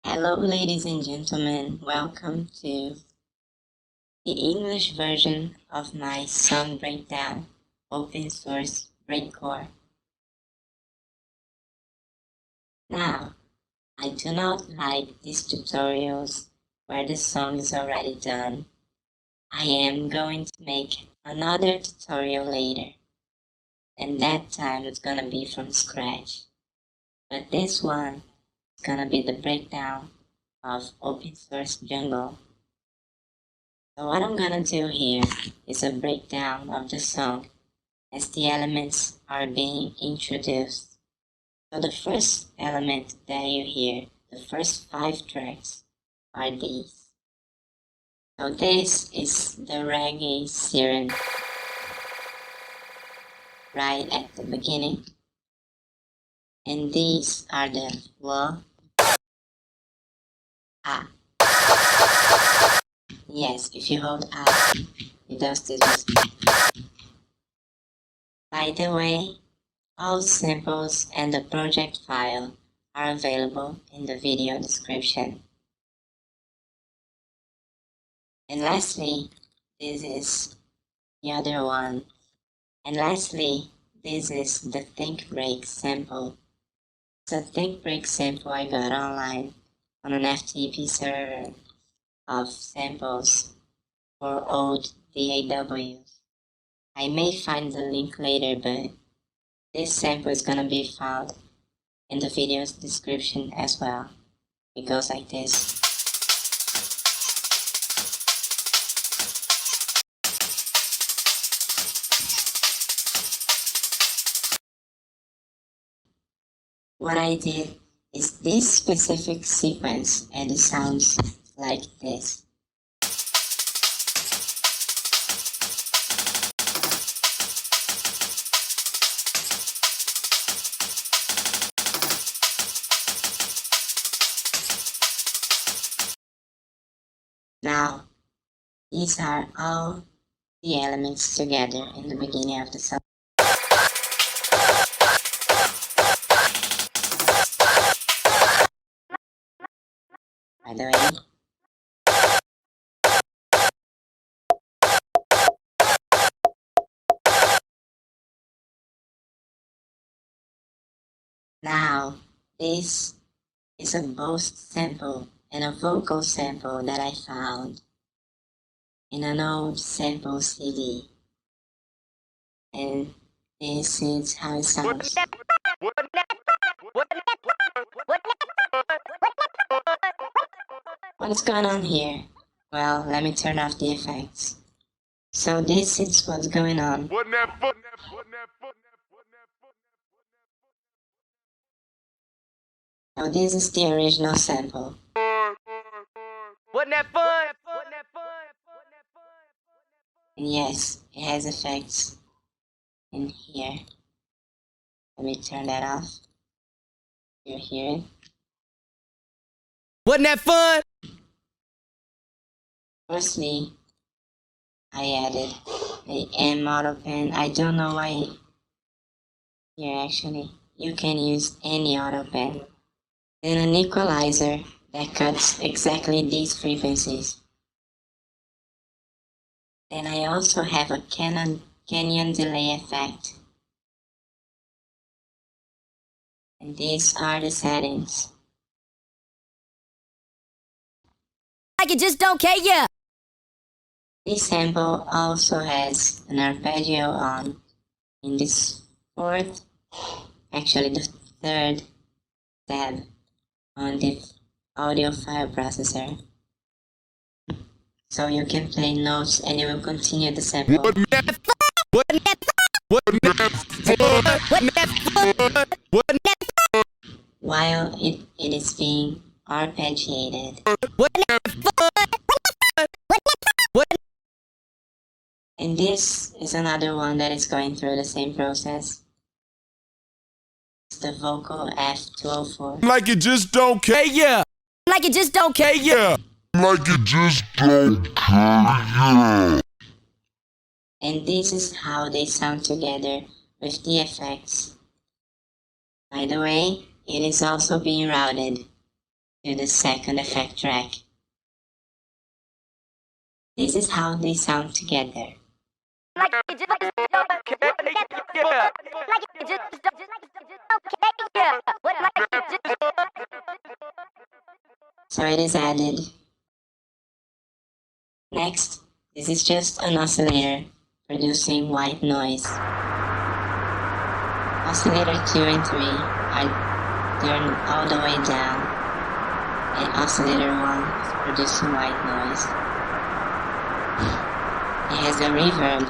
Hello ladies and gentlemen, welcome to the English version of my song breakdown, open source Breakcore. Now, I do not like these tutorials where the song is already done. I am going to make another tutorial later, and that time it's gonna be from scratch. But this one is gonna be the breakdown of open source jungle. So what I'm gonna do here is a breakdown of the song as the elements are being introduced. So the first element that you hear, the first 5 tracks, are these. So this is the reggae siren right at the beginning. And these are the la, ah. Yes, if you hold ah, it does this. By the way, all samples and the project file are available in the video description. And lastly, this is the other one. And lastly, this is the Think Break sample. It's a Think Break sample I got online on an FTP server of samples for old DAWs. I may find the link later, but this sample is gonna be found in the video's description as well. It goes like this. What I did is this specific sequence, and it sounds like this. Now, these are all the elements together in the beginning of the song. By the way, now this is a boast sample and a vocal sample that I found in an old sample CD. And this is how it sounds. What's going on here? Well, let me turn off the effects. So this is what's going on. So this is the original sample. And yes, it has effects in here. Let me turn that off. You hear it? Wasn't that fun? Firstly, I added the M auto pen. I don't know why. Here actually, you can use any auto pen. Then an equalizer that cuts exactly these frequencies. Then I also have a canyon delay effect. And these are the settings. Like it just don't care, yeah. This sample also has an arpeggio on in this fourth, actually the third tab on the audio file processor. So you can play notes and it will continue the sample. While it is being arpeggiated. And this is another one that is going through the same process. It's the vocal F204. Like it just don't care, yeah. Like it just don't care, yeah. Like it just don't care, yeah. And this is how they sound together with the effects. By the way, it is also being routed. to the second effect track. This is how they sound together. So it is added. Next, this is just an oscillator producing white noise. Oscillator 2 and 3 are turned all the way down, and oscillator 1 is producing white noise. It has a reverb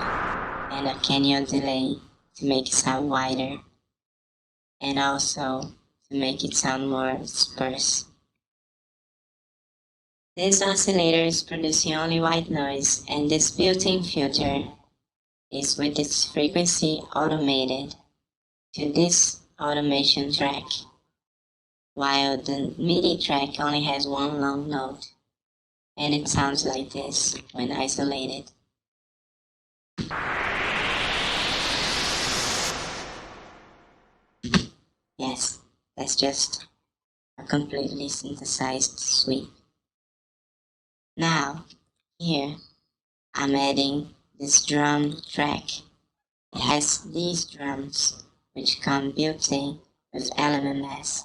and a canyon delay to make it sound wider, and also to make it sound more sparse. This oscillator is producing only white noise, and this built-in filter is with its frequency automated to this automation track, while the MIDI track only has one long note, and it sounds like this when isolated. Yes, that's just a completely synthesized sweep. Now, here, I'm adding this drum track. It has these drums, which come built-in with Lmms.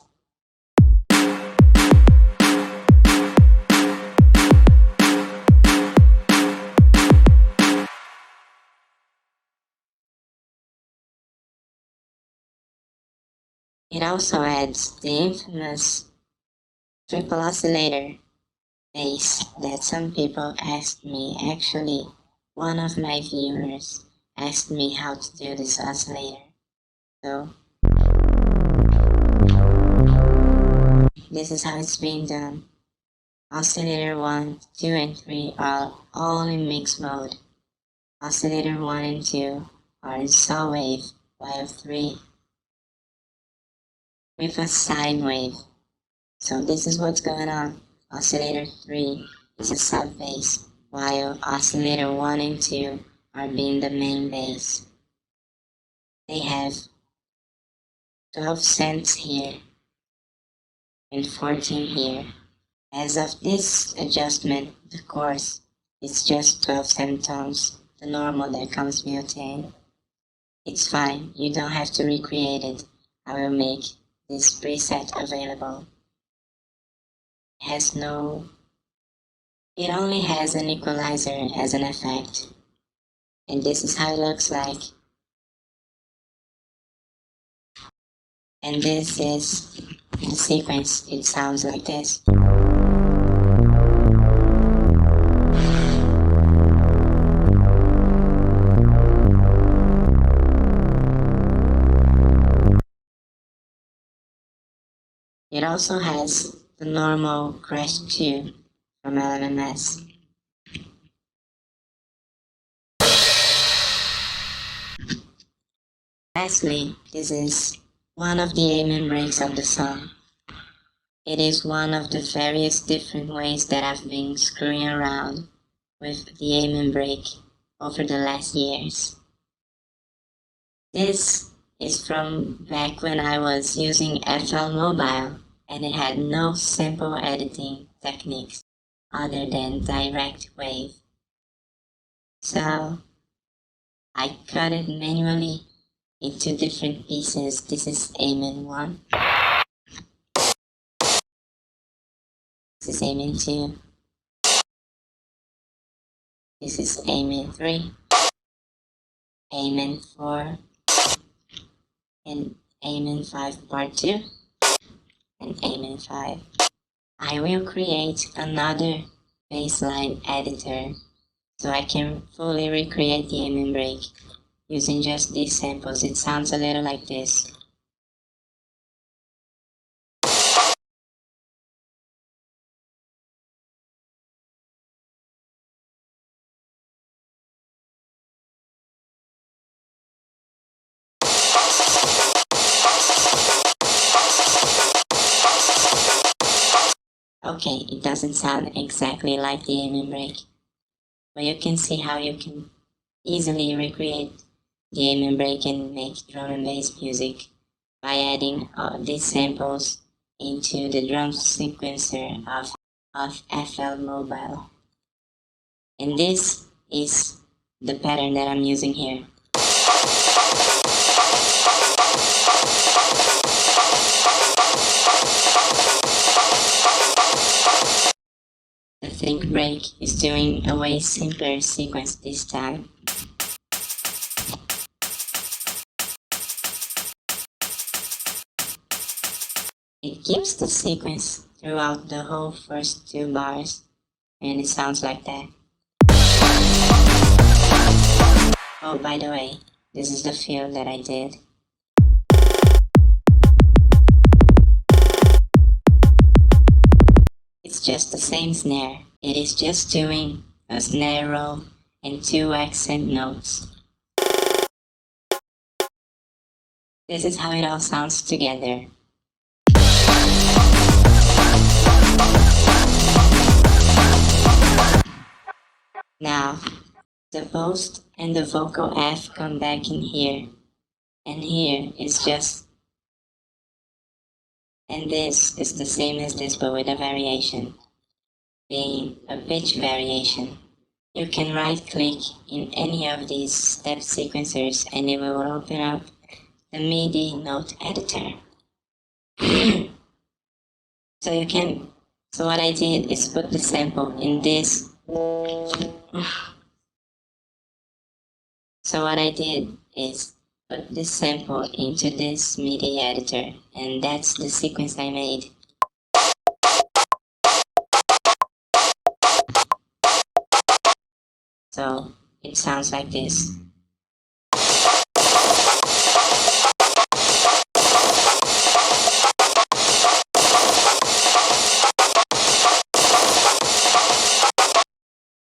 It also adds the infamous triple oscillator bass that some people asked me. Actually, one of my viewers asked me how to do this oscillator. So, this is how it's being done. Oscillator 1, 2, and 3 are all in mix mode. Oscillator 1 and 2 are in saw wave, while 3 with a sine wave. So this is what's going on. Oscillator 3 is a sub bass, while oscillator 1 and 2 are being the main bass. They have 12 cents here and 14 here. As of this adjustment, of course, it's just 12 semitones, the normal that comes built in. It's fine, you don't have to recreate it. I will make this preset available. It only has an equalizer as an effect. And this is how it looks like. And this is the sequence. It sounds like this. It also has the normal crash tune from Lmms. Lastly, this is one of the amen breaks of the song. It is one of the various different ways that I've been screwing around with the amen break over the last years. This is from back when I was using FL Mobile and it had no simple editing techniques other than direct wave. So I cut it manually into different pieces. This is Amen 1. This is Amen 2. This is Amen 3. Amen 4. And Amen 5 Part 2. And Amen 5. I will create another bassline editor so I can fully recreate the amen break using just these samples. It sounds a little like this. Okay, it doesn't sound exactly like the amen break, but you can see how you can easily recreate the amen break and make drum and bass music by adding these samples into the drum sequencer of FL Mobile. And this is the pattern that I'm using here. The Think Break is doing a way simpler sequence this time. It keeps the sequence throughout the whole first 2 bars, and it sounds like that. Oh, by the way, this is the fill that I did. It's just the same snare. It is just doing a snare roll and 2 accent notes. This is how it all sounds together. Now, the post and the vocal F come back in here, and here is just, and this is the same as this but with a variation, being a pitch variation. You can right click in any of these step sequencers and it will open up the MIDI note editor. So what I did is put the sample in this. So what I did is put this sample into this MIDI editor, and that's the sequence I made. So it sounds like this.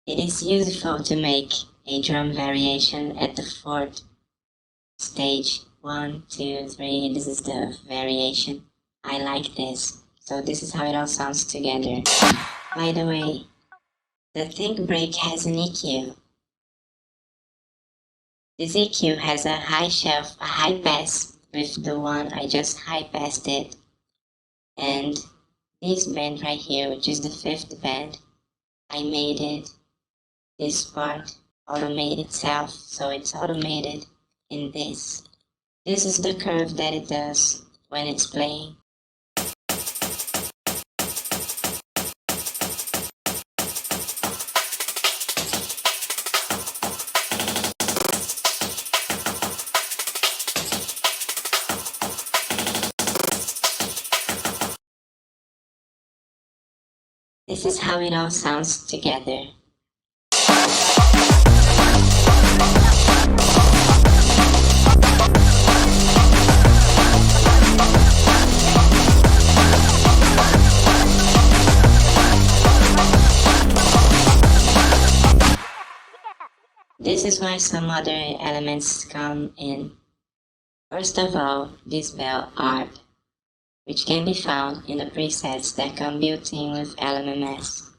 It is useful to make a drum variation at the 4th stage. 1, 2, 3, this is the variation. I like this. So this is how it all sounds together. By the way, the Think Break has an EQ. This EQ has a high shelf, a high pass with the one I just high passed it. And this band right here, which is the 5th band, I made it, this part, automate itself, so it's automated in this. This is the curve that it does when it's playing. This is how it all sounds together. This is why some other elements come in. First of all, this bell ARP, which can be found in the presets that come built in with Lmms.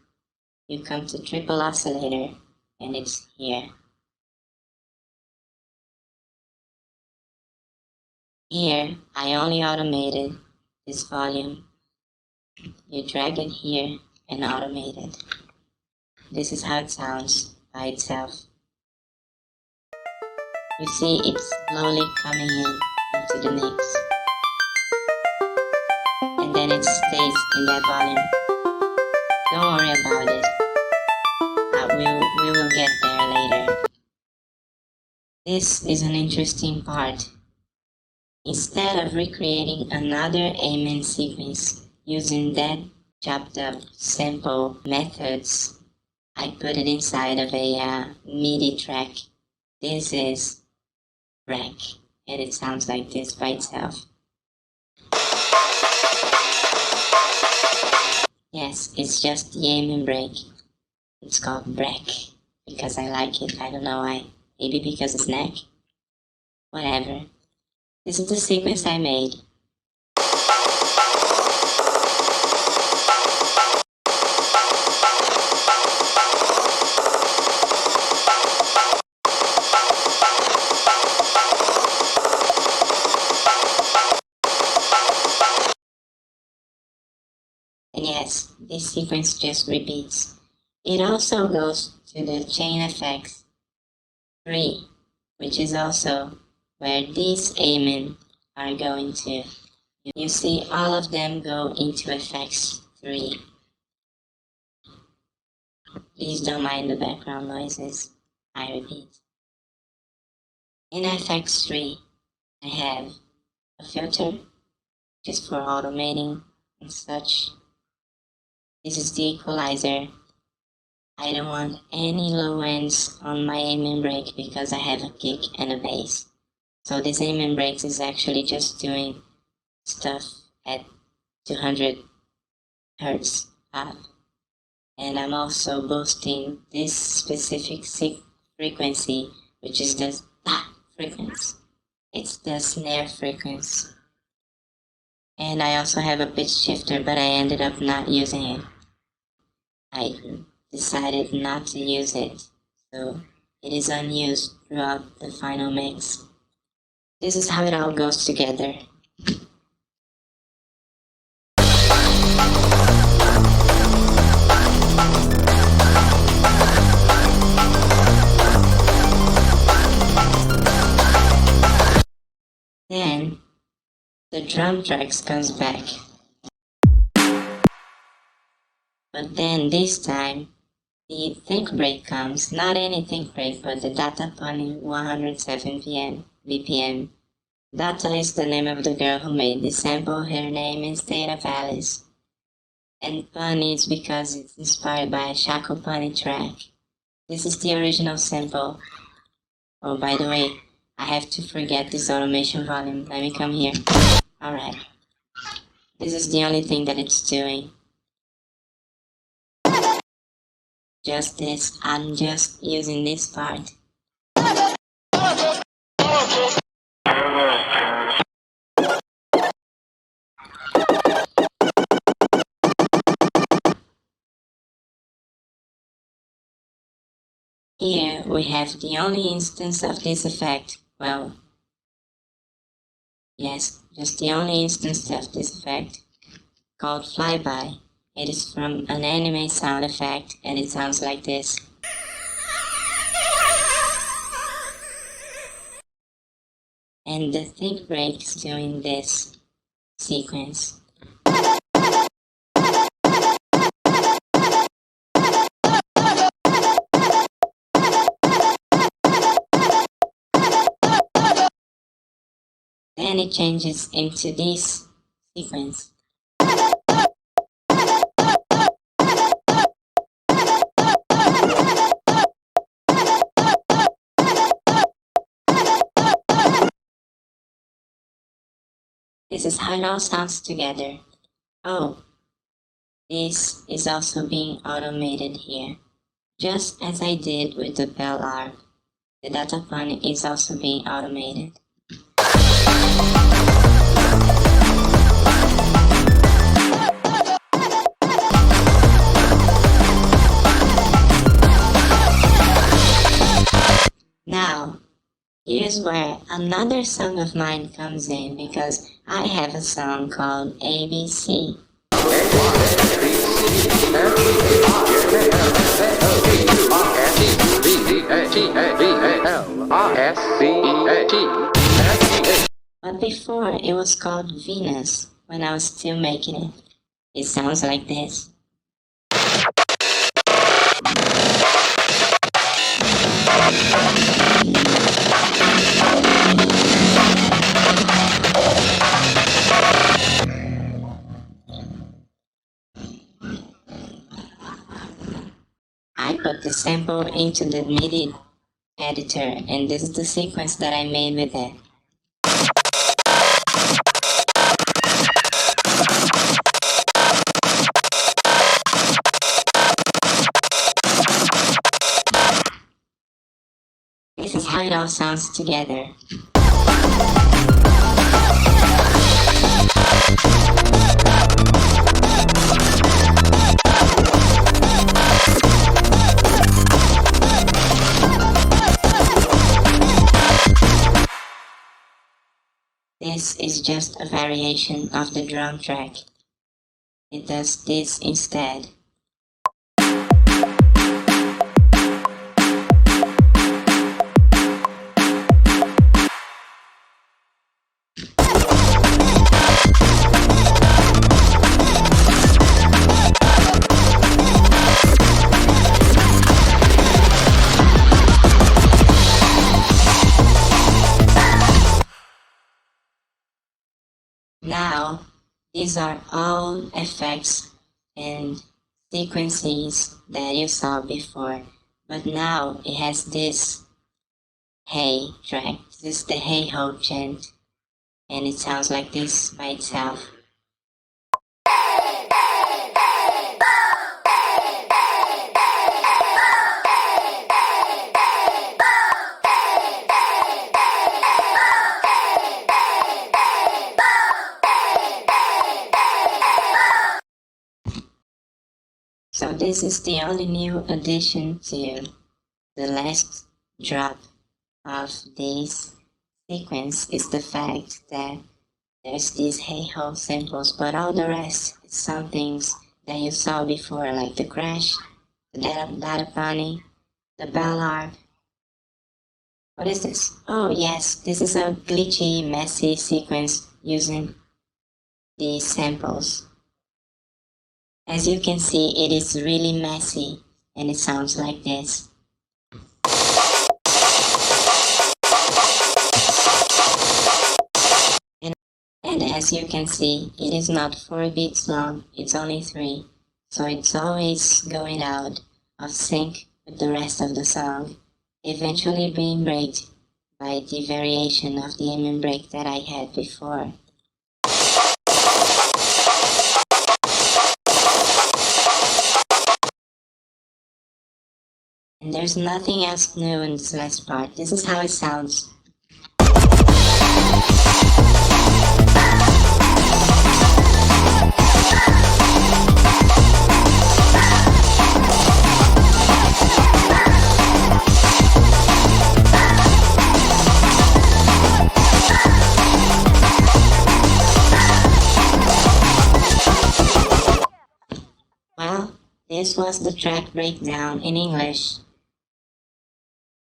You come to triple oscillator, and it's here. Here, I only automated this volume. You drag it here and automate it. This is how it sounds by itself. You see it's slowly coming into the mix. And then it stays in that volume. Don't worry about it. We will get there later. This is an interesting part. Instead of recreating another amen sequence using that chopped up sample methods, I put it inside of a MIDI track. This is Break, and it sounds like this by itself. Yes, it's just the amen break. It's called Break because I like it. I don't know why. Maybe because it's neck. Whatever. This is the sequence I made. yes, this sequence just repeats. It also goes to the chain effects 3, which is also where these Amen are going to. You see all of them go into effects 3. Please don't mind the background noises. I repeat. In effects 3, I have a filter, just for automating and such. This is the equalizer. I don't want any low ends on my Amen break because I have a kick and a bass. So this Amen breaks is actually just doing stuff at 200 hertz up. And I'm also boosting this specific frequency, which is the frequency. It's the snare frequency. And I also have a pitch shifter, but I ended up not using it. I decided not to use it, so it is unused throughout the final mix. This is how it all goes together. Then the drum tracks comes back. But then this time the think break comes, not any think break, but the Data Pony 107 BPM. Data is the name of the girl who made the sample. Her name is State of Alice. And Pony is because it's inspired by a Shaco Pony track. This is the original sample. Oh, by the way, I have to forget this automation volume. Let me come here. Alright. This is the only thing that it's doing. Just this. I'm just using this part. Here we have the only instance of this effect. Well, yes, just the only instance of this effect, called Flyby. It is from an anime sound effect, and it sounds like this. And the think break is doing this sequence. Then it changes into this sequence. This is how it all sounds together. Oh, this is also being automated here. Just as I did with the bell arc, the data pony is also being automated. Now, here's where another song of mine comes in, because I have a song called ABC. But before it was called Venus, when I was still making it. It sounds like this. I put the sample into the MIDI editor, and this is the sequence that I made with it. This is how it all sounds together. This is just a variation of the drum track. it does this instead. Now, these are all effects and sequences that you saw before, but now it has this hey track. This is the hey ho chant, and it sounds like this by itself. So this is the only new addition to the last drop of this sequence is the fact that there's these hey ho samples, but all the rest is some things that you saw before, like the crash, the data bunny, the bell arc. What is this? Oh yes, this is a glitchy, messy sequence using these samples. As you can see, it is really messy, and it sounds like this. And as you can see, it is not 4 beats long, it's only 3, so it's always going out of sync with the rest of the song, eventually being breaked by the variation of the Lmms break that I had before. And there's nothing else new in this last part. This is how it sounds. Well, this was the track breakdown in English.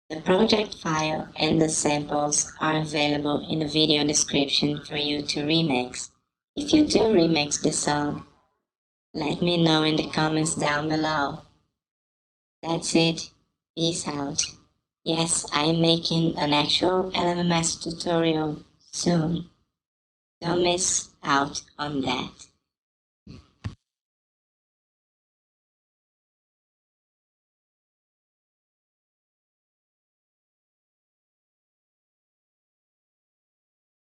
The project file and the samples are available in the video description for you to remix. If you do remix the song, let me know in the comments down below. That's it. Peace out. Yes, I am making an actual Lmms tutorial soon. Don't miss out on that.